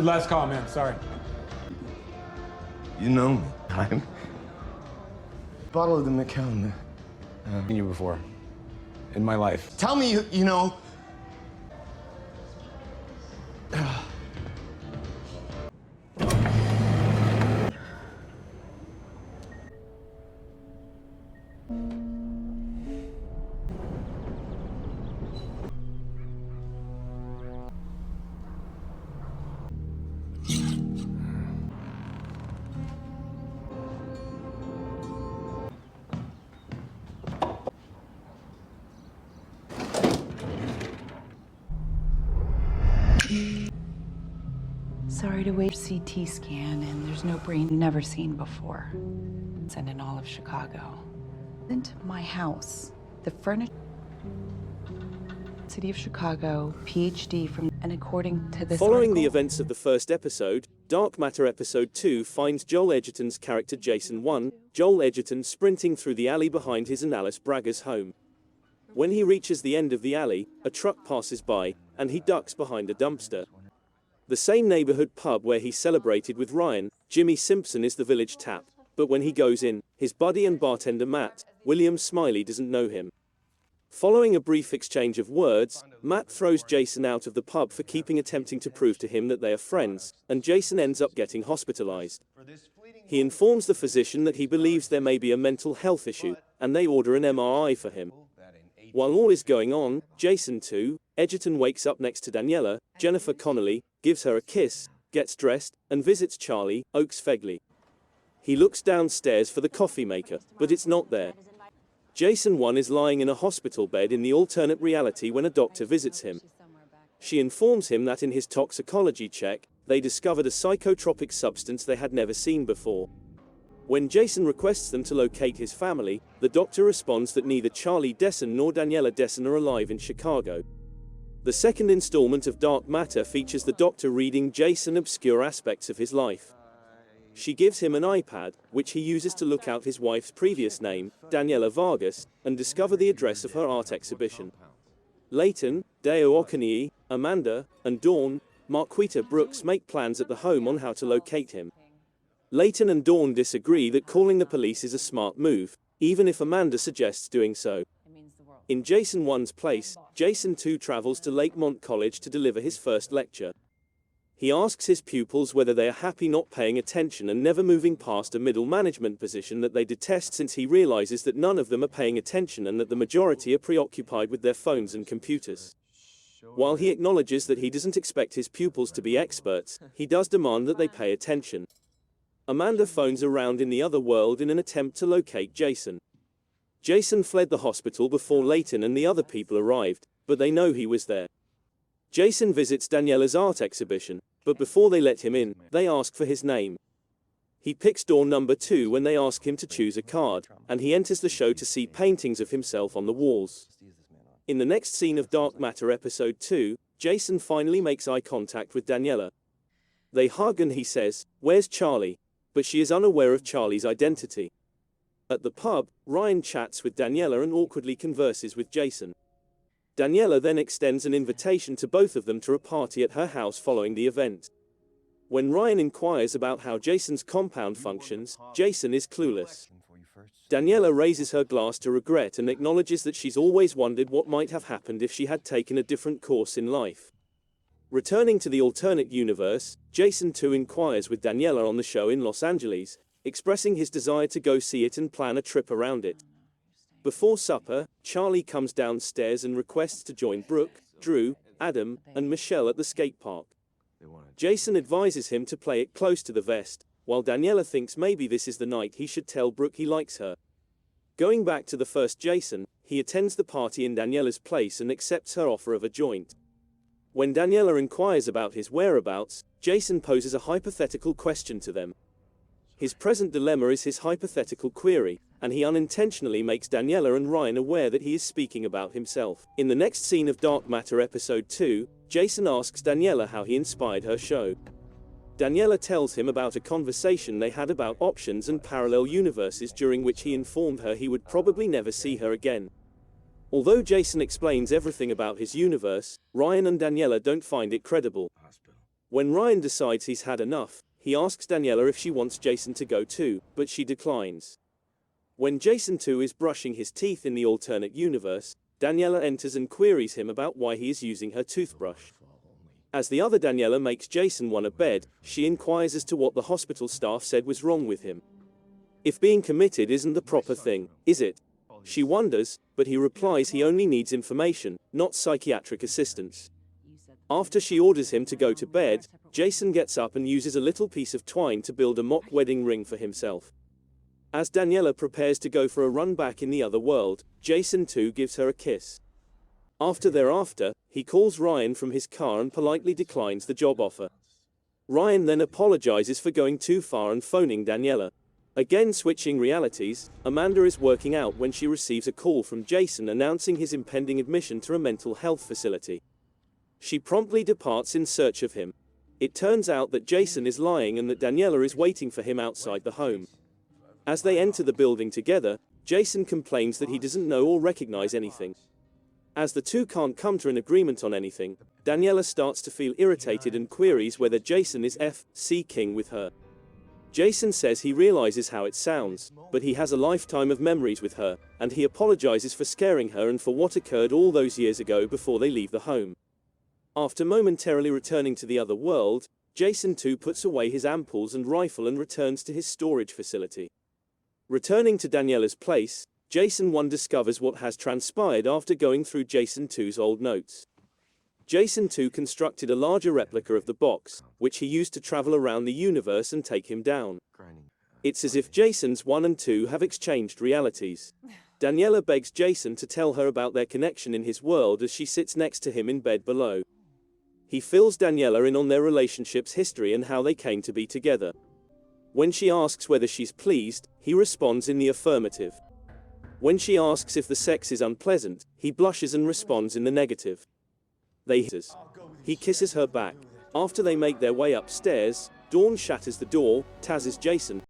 Busted last call, man. Sorry. You know me. I'm... Bottle of the Macallan. Seen you before. In my life. Tell me, you know... Sorry to wait for CT scan, and there's no brain never seen before. And in all of Chicago. Into my house. The furniture. City of Chicago, PhD from, and according to this Following the article, events of the first episode, Dark Matter Episode 2 finds Joel Edgerton's character Jason 1, Joel Edgerton sprinting through the alley behind his and Alice Braga's home. When he reaches the end of the alley, a truck passes by, and he ducks behind a dumpster. The same neighborhood pub where he celebrated with Ryan, Jimmy Simpson, is the Village Tap, but when he goes in, his buddy and bartender Matt, William Smiley, doesn't know him. Following a brief exchange of words, Matt throws Jason out of the pub for attempting to prove to him that they are friends, and Jason ends up getting hospitalized. He informs the physician that he believes there may be a mental health issue, and they order an MRI for him. While all is going on, Jason 2, Edgerton wakes up next to Daniela, Jennifer Connelly, gives her a kiss, gets dressed, and visits Charlie, Oakes Fegley. He looks downstairs for the coffee maker, but it's not there. Jason 1 is lying in a hospital bed in the alternate reality when a doctor visits him. She informs him that in his toxicology check, they discovered a psychotropic substance they had never seen before. When Jason requests them to locate his family, the doctor responds that neither Charlie Desson nor Daniela Desson are alive in Chicago. The second installment of Dark Matter features the doctor reading Jason obscure aspects of his life. She gives him an iPad, which he uses to look out his wife's previous name, Daniela Vargas, and discover the address of her art exhibition. Leighton, Deo Okonie, Amanda, and Dawn, Marquita Brooks make plans at the home on how to locate him. Leighton and Dawn disagree that calling the police is a smart move, even if Amanda suggests doing so. In Jason 1's place, Jason 2 travels to Lakemont College to deliver his first lecture. He asks his pupils whether they are happy not paying attention and never moving past a middle management position that they detest, since he realizes that none of them are paying attention and that the majority are preoccupied with their phones and computers. While he acknowledges that he doesn't expect his pupils to be experts, he does demand that they pay attention. Amanda phones around in the other world in an attempt to locate Jason. Jason fled the hospital before Leighton and the other people arrived, but they know he was there. Jason visits Daniela's art exhibition, but before they let him in, they ask for his name. He picks door number 2 when they ask him to choose a card, and he enters the show to see paintings of himself on the walls. In the next scene of Dark Matter Episode 2, Jason finally makes eye contact with Daniela. They hug and he says, "Where's Charlie?" But she is unaware of Charlie's identity. At the pub, Ryan chats with Daniela and awkwardly converses with Jason. Daniela then extends an invitation to both of them to a party at her house following the event. When Ryan inquires about how Jason's compound functions, Jason is clueless. Daniela raises her glass to regret and acknowledges that she's always wondered what might have happened if she had taken a different course in life. Returning to the alternate universe, Jason 2 inquires with Daniela on the show in Los Angeles, expressing his desire to go see it and plan a trip around it. Before supper, Charlie comes downstairs and requests to join Brooke, Drew, Adam, and Michelle at the skate park. Jason advises him to play it close to the vest, while Daniela thinks maybe this is the night he should tell Brooke he likes her. Going back to the first Jason, he attends the party in Daniela's place and accepts her offer of a joint. When Daniela inquires about his whereabouts, Jason poses a hypothetical question to them. His present dilemma is his hypothetical query, and he unintentionally makes Daniela and Ryan aware that he is speaking about himself. In the next scene of Dark Matter Episode 2, Jason asks Daniela how he inspired her show. Daniela tells him about a conversation they had about options and parallel universes, during which he informed her he would probably never see her again. Although Jason explains everything about his universe, Ryan and Daniela don't find it credible. When Ryan decides he's had enough, he asks Daniela if she wants Jason to go too, but she declines. When Jason 2 is brushing his teeth in the alternate universe, Daniela enters and queries him about why he is using her toothbrush. As the other Daniela makes Jason 1 a bed, she inquires as to what the hospital staff said was wrong with him. If being committed isn't the proper thing, is it? She wonders, but he replies he only needs information, not psychiatric assistance. After she orders him to go to bed, Jason gets up and uses a little piece of twine to build a mock wedding ring for himself. As Daniela prepares to go for a run back in the other world, Jason 2 gives her a kiss. Thereafter, he calls Ryan from his car and politely declines the job offer. Ryan then apologizes for going too far and phoning Daniela. Again switching realities, Amanda is working out when she receives a call from Jason announcing his impending admission to a mental health facility. She promptly departs in search of him. It turns out that Jason is lying and that Daniela is waiting for him outside the home. As they enter the building together, Jason complains that he doesn't know or recognize anything. As the two can't come to an agreement on anything, Daniela starts to feel irritated and queries whether Jason is F.C. King with her. Jason says he realizes how it sounds, but he has a lifetime of memories with her, and he apologizes for scaring her and for what occurred all those years ago before they leave the home. After momentarily returning to the other world, Jason 2 puts away his ampoules and rifle and returns to his storage facility. Returning to Daniela's place, Jason 1 discovers what has transpired after going through Jason 2's old notes. Jason 2 constructed a larger replica of the box, which he used to travel around the universe and take him down. It's as if Jason's 1 and 2 have exchanged realities. Daniela begs Jason to tell her about their connection in his world as she sits next to him in bed below. He fills Daniela in on their relationship's history and how they came to be together. When she asks whether she's pleased, he responds in the affirmative. When she asks if the sex is unpleasant, he blushes and responds in the negative. He kisses her back. After they make their way upstairs, Dawn shatters the door, tases Jason,